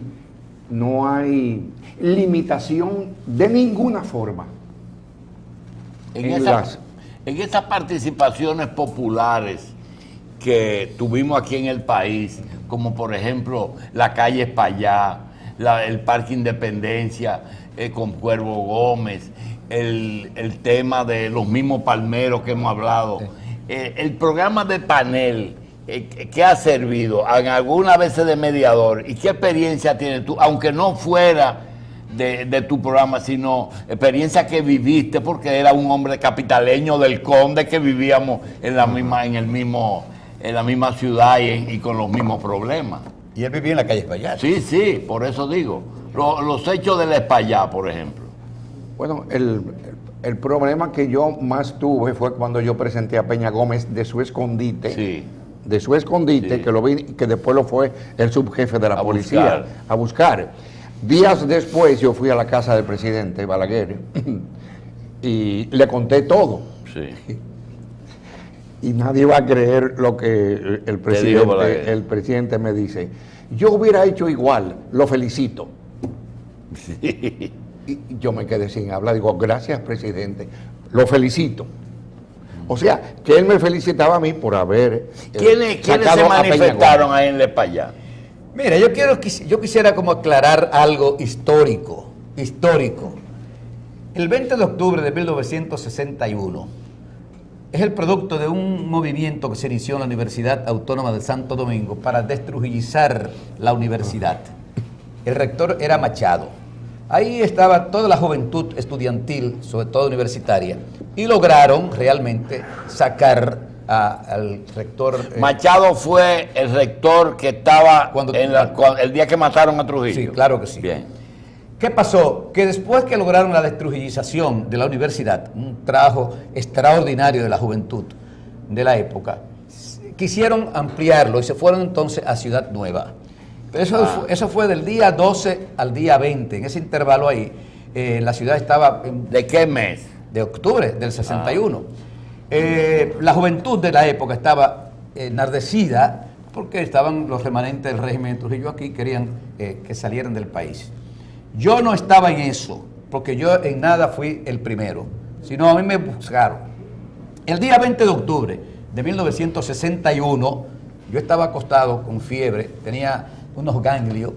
limitación de ninguna forma. En esas participaciones populares que tuvimos aquí en el país, como por ejemplo la calle Espaillá, el Parque Independencia con Cuervo Gómez, el tema de los mismos palmeros que hemos hablado, el programa de panel, ¿qué ha servido? ¿Alguna vez de mediador? ¿Y qué experiencia tienes tú? Aunque no fuera de tu programa, sino experiencia que viviste, porque era un hombre capitaleño del Conde que vivíamos en la misma ciudad y con los mismos problemas. Y él vivía en la calle Espaillá. Sí, por eso digo. Los hechos de la Espaillá, por ejemplo. Bueno, el problema que yo más tuve fue cuando yo presenté a Peña Gómez de su escondite. Sí. De su escondite, Sí. que lo vi, que después lo fue el subjefe de la A policía buscar. a buscar. Días después yo fui a la casa del presidente Balaguer y le conté todo. Sí. Y nadie va a creer lo que el presidente me dice. Yo hubiera hecho igual, lo felicito. Sí. Y yo me quedé sin hablar, digo, gracias presidente, lo felicito. O sea, que él me felicitaba a mí por haber ¿Quiénes sacado se a Peña manifestaron Gómez. ahí en la Espaillá? Mira, yo quisiera como aclarar algo histórico. El 20 de octubre de 1961 es el producto de un movimiento que se inició en la Universidad Autónoma de Santo Domingo para destrujillizar la universidad. El rector era Machado. Ahí estaba toda la juventud estudiantil, sobre todo universitaria, y lograron realmente sacar al rector. Machado fue el rector que estaba el día que mataron a Trujillo. Sí, claro que sí. Bien. ¿Qué pasó? Que después que lograron la destrujillización de la universidad, un trabajo extraordinario de la juventud de la época, quisieron ampliarlo y se fueron entonces a Ciudad Nueva. Eso fue del día 12 al día 20. En ese intervalo ahí, la ciudad estaba... ¿De qué mes? De octubre del 61. La juventud de la época estaba enardecida porque estaban los remanentes del régimen de Trujillo aquí, querían que salieran del país. Yo no estaba en eso, porque yo en nada fui el primero, sino a mí me buscaron. El día 20 de octubre de 1961, yo estaba acostado con fiebre, tenía unos ganglios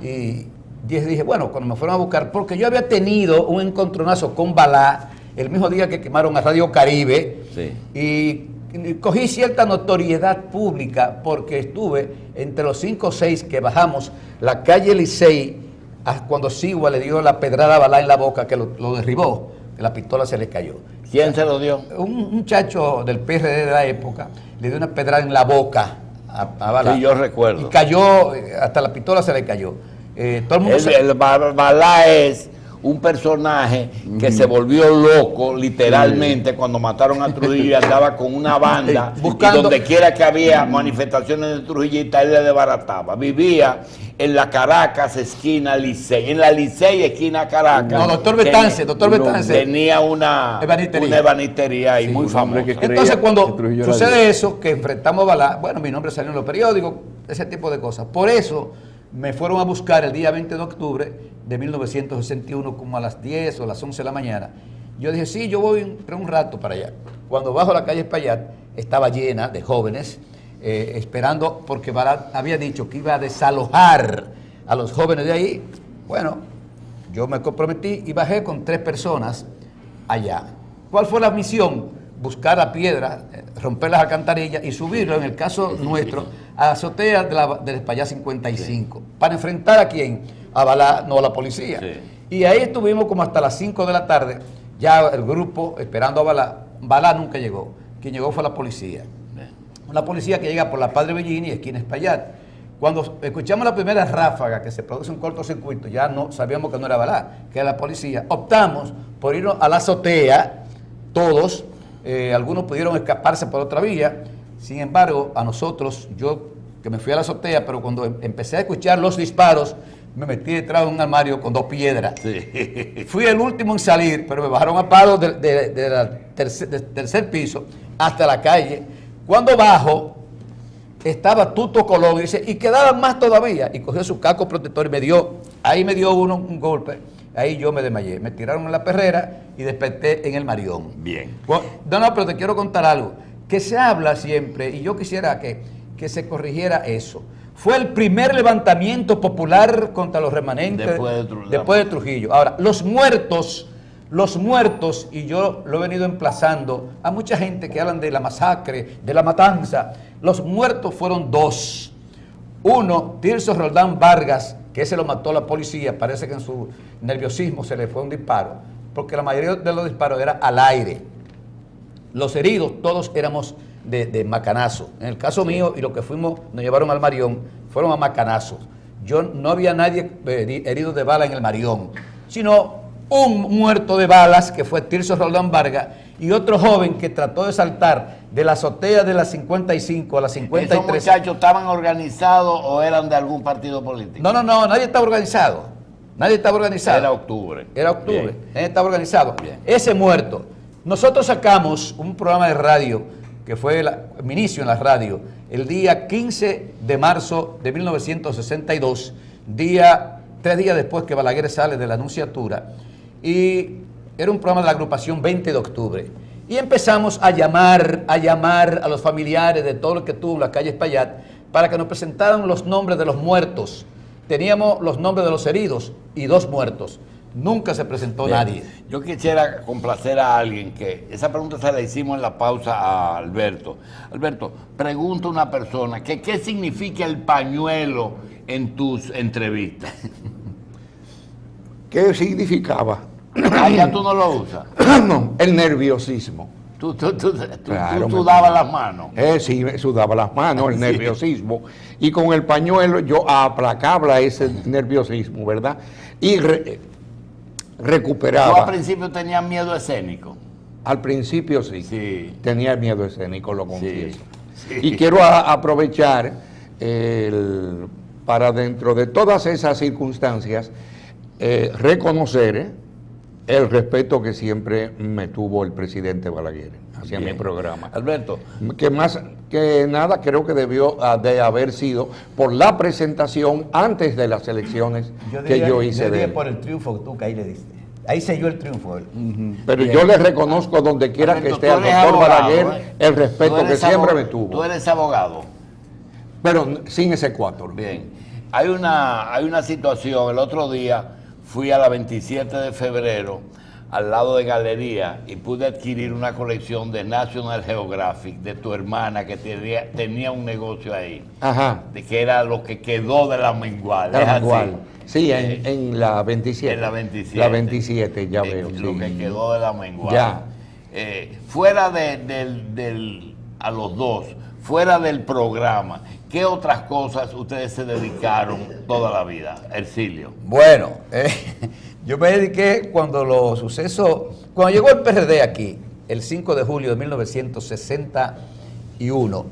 y dije, bueno, cuando me fueron a buscar, porque yo había tenido un encontronazo con Balá el mismo día que quemaron a Radio Caribe, Sí. y cogí cierta notoriedad pública porque estuve entre los 5 o 6 que bajamos la calle Licey cuando Sigua le dio la pedrada a Balá en la boca, que lo derribó, que la pistola se le cayó. ¿Quién se lo dio? Un muchacho del PRD de la época le dio una pedrada en la boca a Balá. Sí, yo recuerdo. Y cayó, hasta la pistola se le cayó. Todo el mundo Balá es un personaje que se volvió loco literalmente cuando mataron a Trujillo y andaba con una banda buscando, y donde quiera que había manifestaciones de trujillistas él le desbarataba. Vivía en la Caracas esquina Licey, en la Licey esquina Caracas. No, doctor Betance, tenía una ebanistería ahí muy famosa. Entonces cuando sucede eso, que enfrentamos a Balá, bueno, mi nombre salió en los periódicos, ese tipo de cosas. Por eso me fueron a buscar el día 20 de octubre de 1961 como a las 10 o las 11 de la mañana. Yo dije, sí, yo voy entre un rato para allá. Cuando bajo la calle Espaillat, estaba llena de jóvenes esperando, porque Balá había dicho que iba a desalojar a los jóvenes de ahí. Bueno, yo me comprometí y bajé con 3 personas allá. ¿Cuál fue la misión? Buscar la piedra, romper las alcantarillas y subirlo, en el caso nuestro, a la azotea del Espaillat 55. Sí. ¿Para enfrentar a quién? A Balá, no a la policía. Sí. Y ahí estuvimos como hasta las 5 de la tarde, ya el grupo esperando a Balá. Balá nunca llegó. Quien llegó fue la policía. Una policía que llega por la Padre Bellini, esquina Espaillat. Cuando escuchamos la primera ráfaga, que se produce un cortocircuito, ya no sabíamos que no era Balá, que era la policía. Optamos por irnos a la azotea, todos. Algunos pudieron escaparse por otra vía. Sin embargo, a nosotros, yo que me fui a la azotea, pero cuando empecé a escuchar los disparos, me metí detrás de un armario con 2 piedras. Sí. Fui el último en salir, pero me bajaron a palos del tercer piso hasta la calle. Cuando bajo, estaba Tuto Colón y dice, y quedaban más todavía. Y cogió su casco protector y me dio uno un golpe. Ahí yo me desmayé. Me tiraron en la perrera y desperté en el Marión. Bien. No, pero te quiero contar algo. Que se habla siempre, y yo quisiera que se corrigiera eso. Fue el primer levantamiento popular contra los remanentes después de Trujillo. Ahora, los muertos, y yo lo he venido emplazando a mucha gente que hablan de la masacre, de la matanza. Los muertos fueron 2. Uno, Tirso Roldán Vargas, que ese lo mató la policía, parece que en su nerviosismo se le fue un disparo, porque la mayoría de los disparos era al aire. Los heridos, todos éramos de macanazo. En el caso mío, y lo que fuimos, nos llevaron al Marión, fueron a macanazos. No había nadie herido de bala en el Marión, sino un muerto de balas, que fue Tirso Roldán Vargas, y otro joven que trató de saltar de la azotea de la 55 a la 53. ¿Esos muchachos estaban organizados o eran de algún partido político? No, nadie estaba organizado. Era octubre. Nadie estaba organizado. Bien. Ese muerto. Nosotros sacamos un programa de radio, que fue mi inicio en la radio, el día 15 de marzo de 1962, 3 días después que Balaguer sale de la Anunciatura, y era un programa de la agrupación 20 de octubre. Y empezamos a llamar a los familiares de todo lo que estuvo en la calle Espaillat para que nos presentaran los nombres de los muertos. Teníamos los nombres de los heridos y 2 muertos. Nunca se presentó nadie. Yo quisiera complacer a alguien que esa pregunta se la hicimos en la pausa a Alberto. Alberto, pregunta a una persona que qué significa el pañuelo en tus entrevistas. ¿Qué significaba? Ya tú no lo usas. No, el nerviosismo. Tú sudabas las manos. Sí, sudaba las manos, el nerviosismo. Y con el pañuelo yo aplacaba ese nerviosismo, ¿verdad? Y recuperaba. ¿Tú al principio tenías miedo escénico? Al principio sí. Tenía miedo escénico, lo confieso. Sí. Y quiero aprovechar para dentro de todas esas circunstancias reconocer el respeto que siempre me tuvo el presidente Balaguer hacia mi programa. Alberto. Que más que nada creo que debió de haber sido por la presentación antes de las elecciones que yo hice de él. Por el triunfo que tú que ahí le diste. Ahí selló el triunfo él. Pero yo le reconozco donde quiera que esté al doctor Balaguer el respeto que siempre me tuvo. Tú eres abogado. Pero sin ese 4. Bien. hay una situación. El otro día fui a la 27 de febrero, al lado de Galería, y pude adquirir una colección de National Geographic de tu hermana que tenía un negocio ahí. Ajá. De que era lo que quedó de la Mengual. ¿Es así? Sí, en la 27. En la 27. La 27, ya veo. Lo sí. que quedó de la Mengual. Ya. Fuera a los dos, fuera del programa, ¿qué otras cosas ustedes se dedicaron toda la vida, Ercilio? Bueno, yo me dediqué cuando llegó el PRD aquí, el 5 de julio de 1961,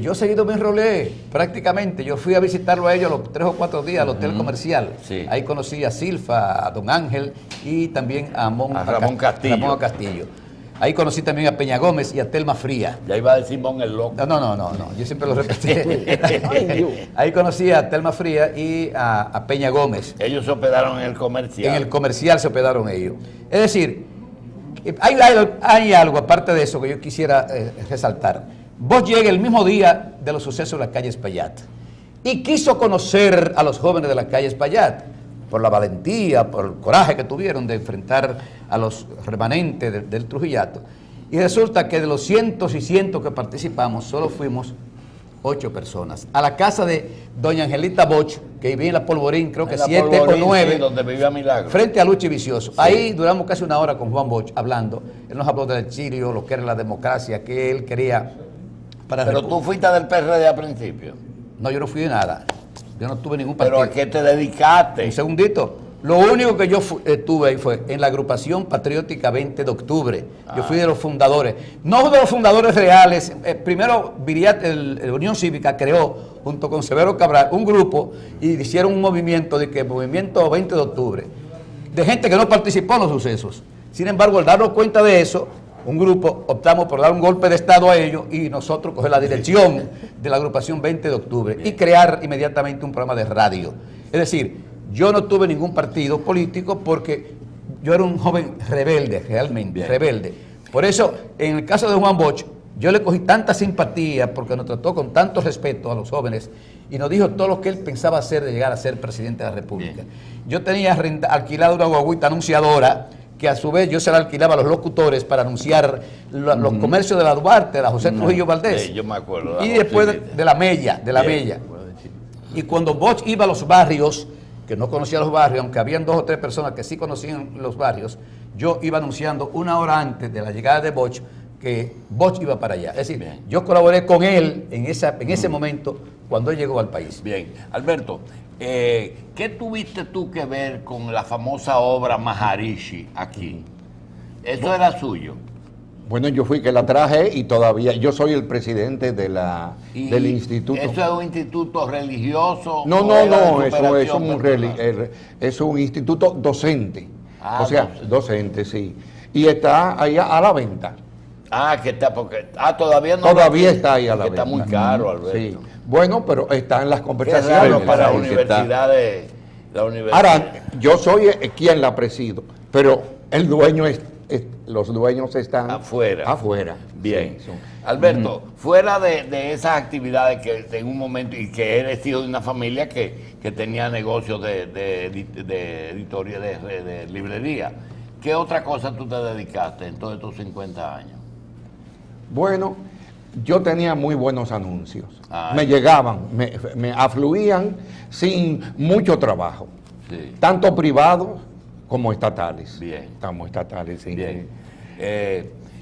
yo seguido me enrolé prácticamente. Yo fui a visitarlo a ellos los 3 o 4 días al Hotel Comercial. Sí. Ahí conocí a Silfa, a Don Ángel y también a Ramón Castillo. Ramón Castillo. Ahí conocí también a Peña Gómez y a Telma Fría. Ya iba a decir Mon el Loco. No, yo siempre lo repetí. Ahí conocí a Telma Fría y a Peña Gómez. Ellos se hospedaron en el Comercial. En el Comercial se hospedaron ellos. Es decir, hay algo aparte de eso que yo quisiera resaltar. Bosch llega el mismo día de los sucesos de la calle Espaillat y quiso conocer a los jóvenes de la calle Espaillat por la valentía, por el coraje que tuvieron de enfrentar a los remanentes del Trujillato. Y resulta que de los cientos y cientos que participamos, solo fuimos 8 personas. A la casa de doña Angelita Bosch, que vivía en la Polvorín, creo que 7 o 9. Sí, donde vivía Milagro. Frente a Luchi Vicioso. Sí. Ahí duramos casi una hora con Juan Bosch hablando. Él nos habló del Chile, lo que era la democracia, que él quería para... Pero tú fuiste del PRD al principio. No, yo no fui de nada. Yo no tuve ningún partido. ¿Pero a qué te dedicaste? Un segundito. Lo único que yo estuve ahí fue en la agrupación patriótica 20 de octubre. Yo fui de los fundadores. No de los fundadores reales. Primero, la Unión Cívica creó, junto con Severo Cabral, un grupo y hicieron un movimiento, movimiento 20 de octubre, de gente que no participó en los sucesos. Sin embargo, al darnos cuenta de eso, un grupo optamos por dar un golpe de Estado a ellos y nosotros coger la dirección de la agrupación 20 de octubre y crear inmediatamente un programa de radio. Es decir, yo no tuve ningún partido político porque yo era un joven rebelde, realmente, rebelde. Por eso, en el caso de Juan Bosch, yo le cogí tanta simpatía porque nos trató con tanto respeto a los jóvenes y nos dijo todo lo que él pensaba hacer de llegar a ser presidente de la República. Bien. Yo tenía alquilado una guaguita anunciadora que a su vez yo se la alquilaba a los locutores para anunciar los comercios de la Duarte, de la José Trujillo Valdés. Sí, yo me acuerdo. Y después de la Mella, Mella. Y cuando Bosch iba a los barrios, que no conocía los barrios, aunque habían 2 o 3 personas que sí conocían los barrios, yo iba anunciando una hora antes de la llegada de Bosch que Bosch iba para allá. Es decir, yo colaboré con él en ese momento cuando él llegó al país. Bien. Alberto, ¿qué tuviste tú que ver con la famosa obra Maharishi aquí? ¿Eso era suyo? Bueno, yo fui que la traje y todavía, yo soy el presidente del instituto. ¿Eso es un instituto religioso? No, es un instituto docente. O sea, docente, sí. Y está ahí a la venta. Que está, todavía no. Todavía está ahí a la venta. Está muy caro, Alberto. Sí. Bueno, pero está en las conversaciones. Para la universidad Ahora, yo soy quien la presido, pero el dueño los dueños están afuera. Bien. Sí, Alberto, fuera de esas actividades que en un momento, y que eres hijo de una familia que tenía negocios de editoría, de librería, ¿qué otra cosa tú te dedicaste en todos estos 50 años? Bueno, yo tenía muy buenos anuncios. Me llegaban, me afluían sin mucho trabajo, tanto privados como estatales. Bien. Como estatales, sí. Bien.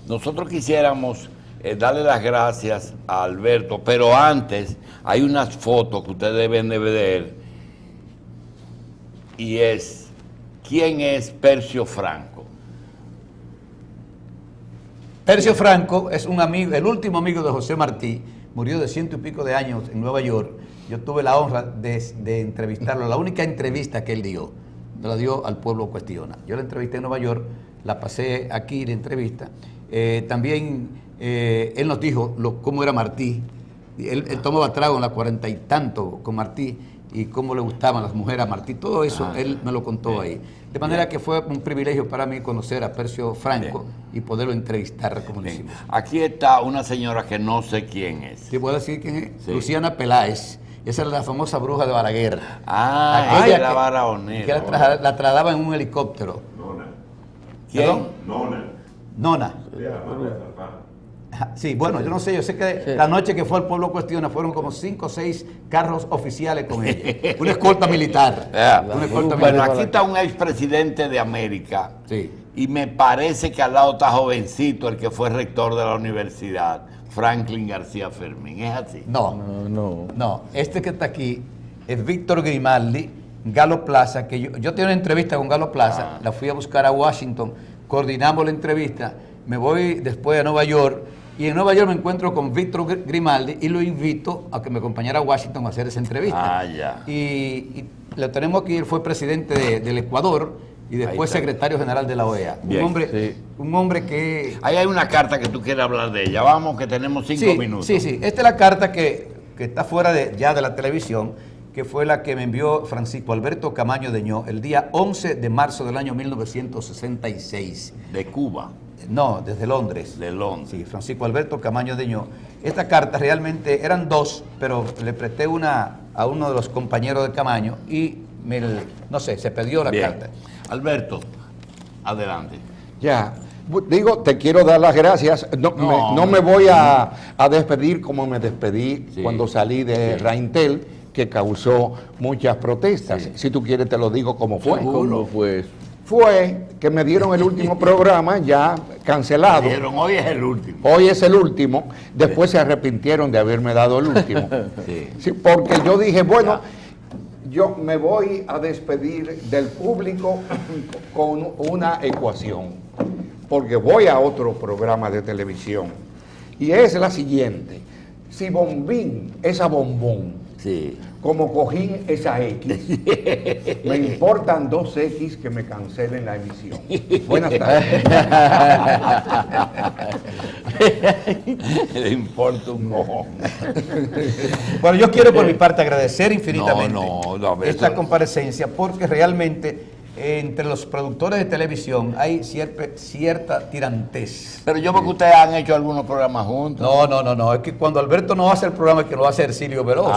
Nosotros quisiéramos darle las gracias a Alberto, pero antes hay unas fotos que ustedes deben de ver y es, ¿quién es Percio Franco? Percio Franco es un amigo, el último amigo de José Martí, murió de 100 y pico de años en Nueva York. Yo tuve la honra de entrevistarlo, la única entrevista que él dio, la dio al Pueblo Cuestiona. Yo la entrevisté en Nueva York, la pasé aquí, la entrevista. También él nos dijo cómo era Martí. Él tomaba trago en la 40 y tanto con Martí y cómo le gustaban las mujeres a Martí. Todo eso él me lo contó ahí. De manera que fue un privilegio para mí conocer a Percio Franco y poderlo entrevistar como lo hicimos. Aquí está una señora que no sé quién es. ¿Te puedo decir quién es? Sí. Luciana Peláez. Esa era la famosa bruja de Balaguer. Ah, Aquella ella era que Barahonera. la trasladaba en un helicóptero. ¿Quién? ¿Perdón? Nona. Sí, bueno, yo no sé, yo sé que la noche que fue al pueblo Cuestiona fueron como 5 o 6 carros oficiales con ella. Una escolta militar. Una escolta Bueno, militar. aquí está un expresidente de América. Sí. Y me parece que al lado está jovencito el que fue rector de la universidad, Franklin García Fermín. ¿Es así? No, este que está aquí es Víctor Grimaldi, Galo Plaza, que yo tengo una entrevista con Galo Plaza, la fui a buscar a Washington, coordinamos la entrevista, me voy después a Nueva York, y en Nueva York me encuentro con Víctor Grimaldi y lo invito a que me acompañara a Washington a hacer esa entrevista. Ah, ya. Y lo tenemos aquí, él fue presidente del Ecuador y después secretario general de la OEA. Bien, un hombre que... Ahí hay una carta que tú quieres hablar de ella. Vamos, que tenemos 5 minutos. Sí. Esta es la carta que está fuera ya de la televisión, que fue la que me envió Francisco Alberto Camaño Deñó el día 11 de marzo del año 1966. De Cuba. No, desde Londres. De Londres. Sí, Francisco Alberto Camaño Deñó. Esta carta realmente eran 2, pero le presté una a uno de los compañeros de Camaño y no sé, se perdió la carta. Alberto, adelante. Ya. Digo, te quiero dar las gracias. No me voy a despedir como me despedí cuando salí de Raintel, que causó muchas protestas. Si tú quieres te lo digo como fue. ¿Cómo fue eso? Fue que me dieron el último programa ya cancelado. Dijeron, hoy es el último. Hoy es el último. Después se arrepintieron de haberme dado el último. Sí, porque yo dije, bueno, yo me voy a despedir del público con una ecuación, porque voy a otro programa de televisión. Y es la siguiente: si bombín es a bombón, como cojín es a X, me importan 2 X que me cancelen la emisión. Buenas tardes. Le importa un cojón. Bueno, yo quiero por mi parte agradecer infinitamente No, esta comparecencia, porque realmente entre los productores de televisión hay cierta tirantez. Pero yo veo que ustedes han hecho algunos programas juntos. No, es que cuando Alberto no hace el programa, es que lo hace Ercilio Veloz.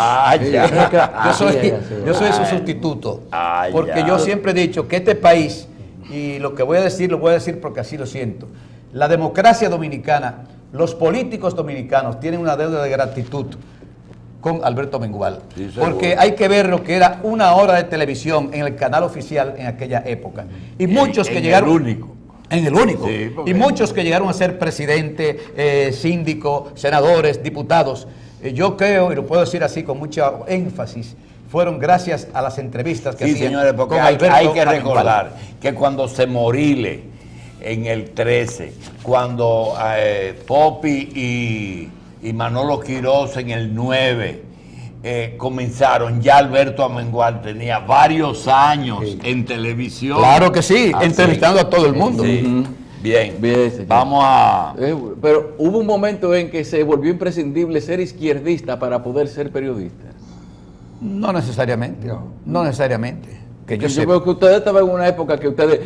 Yo soy su sustituto. Porque yo siempre he dicho que este país, y lo que voy a decir, lo voy a decir porque así lo siento, la democracia dominicana, los políticos dominicanos tienen una deuda de gratitud con Alberto Amengual, porque hay que ver lo que era 1 hora de televisión en el canal oficial en aquella época. Y muchos que llegaron... En el único. Sí, y muchos que llegaron a ser presidente, síndico, senadores, diputados. Yo creo, y lo puedo decir así con mucho énfasis, fueron gracias a las entrevistas que hacían. Sí, señores, porque hay que recordar que cuando se Morile en el 13, cuando Popi y Manolo Quiroz en el 9 comenzaron, ya Alberto Amengual tenía varios años en televisión. Claro que sí, entrevistando a todo el mundo. Bien, señor. Vamos a... Pero hubo un momento en que se volvió imprescindible ser izquierdista para poder ser periodista. No necesariamente, no necesariamente. Que yo veo que ustedes estaban en una época que ustedes,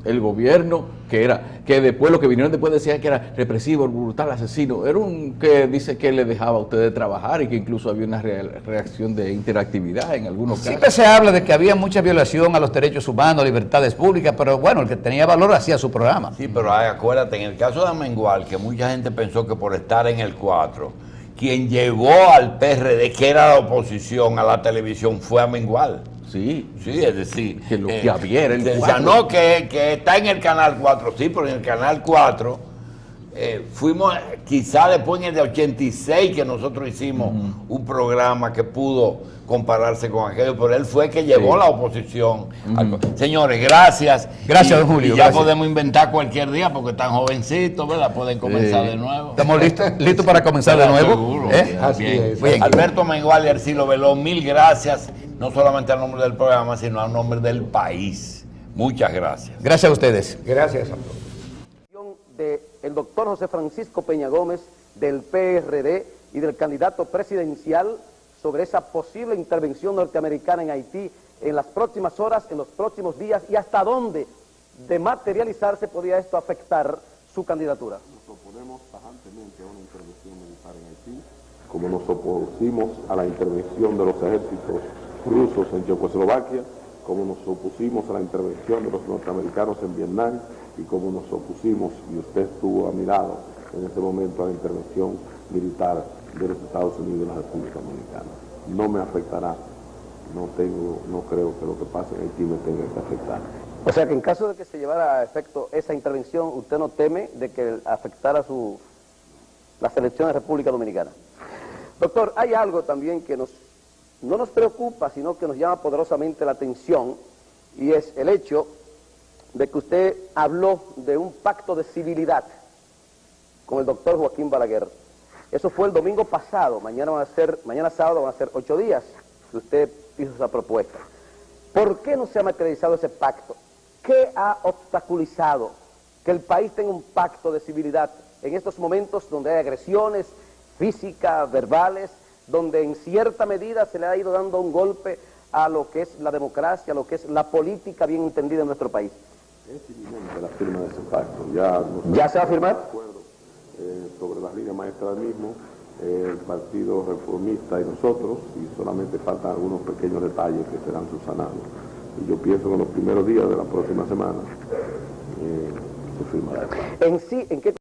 el gobierno, que después lo que vinieron después decían que era represivo, brutal, asesino, era un que dice que le dejaba a ustedes trabajar y que incluso había una reacción de interactividad en algunos casos. Siempre se habla de que había mucha violación a los derechos humanos, libertades públicas, pero bueno, el que tenía valor hacía su programa. Sí, pero acuérdate, en el caso de Amengual, que mucha gente pensó que por estar en el 4, quien llevó al PRD, que era la oposición, a la televisión, fue Amengual. Sí, es decir, que lo que había era el decía, no, que está en el Canal 4, sí, pero en el Canal 4 fuimos, quizá después en el de 86 que nosotros hicimos un programa que pudo compararse con aquello, pero él fue que llevó la oposición. Señores, gracias. Gracias, don Julio. Y ya podemos inventar cualquier día porque están jovencitos, ¿verdad? Pueden comenzar de nuevo. ¿Estamos listos para comenzar de nuevo? Seguro. Así es. Bien. Alberto Amengual y Ercilio Veloz, mil gracias, no solamente al nombre del programa, sino al nombre del país. Muchas gracias. Gracias a ustedes. Gracias a todos. Del doctor José Francisco Peña Gómez, del PRD y del candidato presidencial sobre esa posible intervención norteamericana en Haití en las próximas horas, en los próximos días, y hasta dónde, de materializarse, podría esto afectar su candidatura. Nos oponemos tajantemente a una intervención militar en Haití. como nos opusimos a la intervención de los ejércitos rusos en Checoslovaquia, como nos opusimos a la intervención de los norteamericanos en Vietnam y como nos opusimos, y usted estuvo a mi lado en ese momento, a la intervención militar de los Estados Unidos en la República Dominicana. No me afectará, no creo que lo que pase en Haití me tenga que afectar. O sea que en caso de que se llevara a efecto esa intervención, ¿usted no teme de que afectara la selección de República Dominicana? Doctor, hay algo también que no nos preocupa, sino que nos llama poderosamente la atención, y es el hecho de que usted habló de un pacto de civilidad con el doctor Joaquín Balaguer. Eso fue el domingo pasado, mañana sábado van a ser 8 días que usted hizo esa propuesta. ¿Por qué no se ha materializado ese pacto? ¿Qué ha obstaculizado que el país tenga un pacto de civilidad en estos momentos donde hay agresiones físicas, verbales, donde en cierta medida se le ha ido dando un golpe a lo que es la democracia, a lo que es la política bien entendida en nuestro país? Es inminente la firma de ese pacto. ¿Ya se va a firmar? Sobre las líneas maestras del mismo, el Partido Reformista y nosotros, y solamente faltan algunos pequeños detalles que serán subsanados. Y yo pienso que en los primeros días de la próxima semana se firmará el pacto. ¿En qué